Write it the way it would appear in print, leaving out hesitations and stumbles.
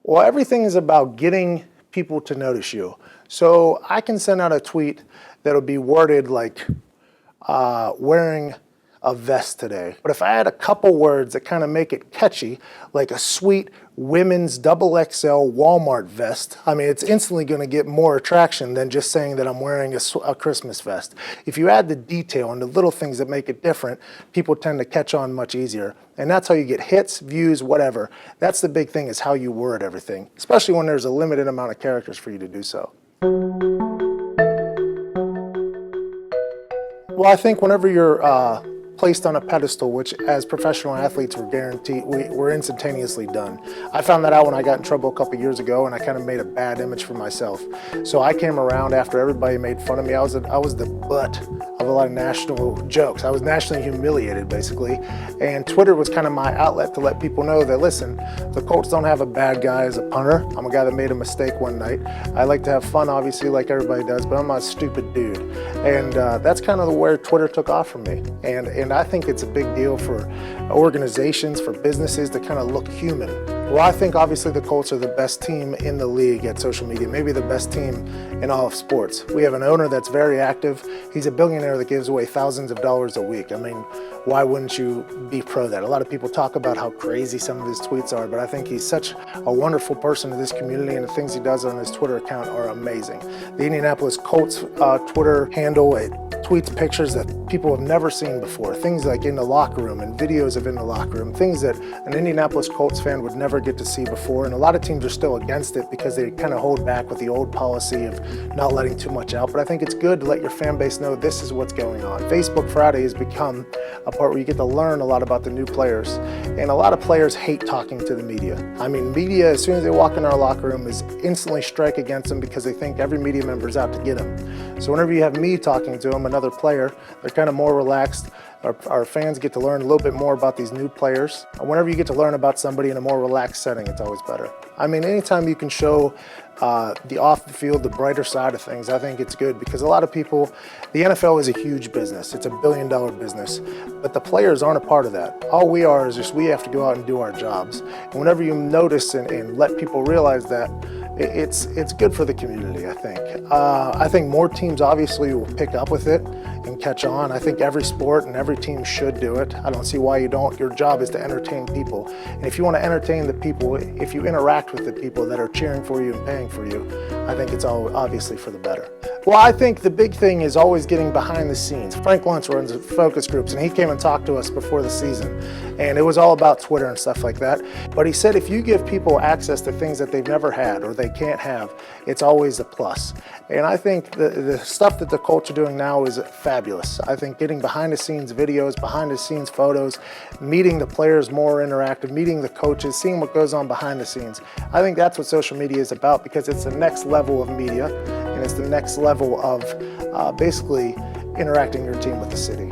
Well, everything is about getting people to notice you. So I can send out a tweet that'll be worded like wearing a vest today. But if I add a couple words that kind of make it catchy, like a sweet women's XXL Walmart vest, I mean, it's instantly going to get more attraction than just saying that I'm wearing a Christmas vest. If you add the detail and the little things that make it different, people tend to catch on much easier. And that's how you get hits, views, whatever. That's the big thing, is how you word everything, especially when there's a limited amount of characters for you to do so. Well, I think whenever you're placed on a pedestal, which as professional athletes we're guaranteed, we're instantaneously done. I found that out when I got in trouble a couple years ago, and I kind of made a bad image for myself. So I came around after everybody made fun of me. I was the butt of a lot of national jokes. I was nationally humiliated, basically. And Twitter was kind of my outlet to let people know that, listen, the Colts don't have a bad guy as a punter. I'm a guy that made a mistake one night. I like to have fun, obviously, like everybody does, but I'm not a stupid dude. And that's kind of where Twitter took off from me. And I think it's a big deal for organizations, for businesses to kind of look human. Well, I think obviously the Colts are the best team in the league at social media, maybe the best team in all of sports. We have an owner that's very active. He's a billionaire that gives away thousands of dollars a week. I mean, why wouldn't you be pro that? A lot of people talk about how crazy some of his tweets are, but I think he's such a wonderful person to this community, and the things he does on his Twitter account are amazing. The Indianapolis Colts Twitter handle, it tweets pictures that people have never seen before, things like in the locker room and videos of in the locker room, things that an Indianapolis Colts fan would never get to see before. And a lot of teams are still against it because they kind of hold back with the old policy of not letting too much out. But I think it's good to let your fan base know this is what's going on. Facebook Friday has become a part where you get to learn a lot about the new players. And a lot of players hate talking to the media. I mean, media, as soon as they walk in our locker room, is instantly strike against them because they think every media member is out to get them. So whenever you have me talking to them, another player, they're kind of more relaxed. Our fans get to learn a little bit more about these new players. Whenever you get to learn about somebody in a more relaxed setting, it's always better. I mean, anytime you can show the off the field, the brighter side of things, I think it's good, because a lot of people, the NFL is a huge business. It's $1 billion business, but the players aren't a part of that. All we are is just, we have to go out and do our jobs. And whenever you notice and let people realize that, it's good for the community, I think. I think more teams obviously will pick up with it and catch on. I think every sport and every team should do it. I don't see why you don't. Your job is to entertain people. And if you want to entertain the people, if you interact with the people that are cheering for you and paying for you, I think it's all obviously for the better. Well, I think the big thing is always getting behind the scenes. Frank Luntz runs focus groups, and he came and talked to us before the season. And it was all about Twitter and stuff like that. But he said if you give people access to things that they've never had or they can't have, it's always a plus. And I think the stuff that the Colts are doing now is fabulous. I think getting behind the scenes videos, behind the scenes photos, meeting the players more interactive, meeting the coaches, seeing what goes on behind the scenes. I think that's what social media is about, because it's the next level of media, and it's the next level of basically interacting your team with the city.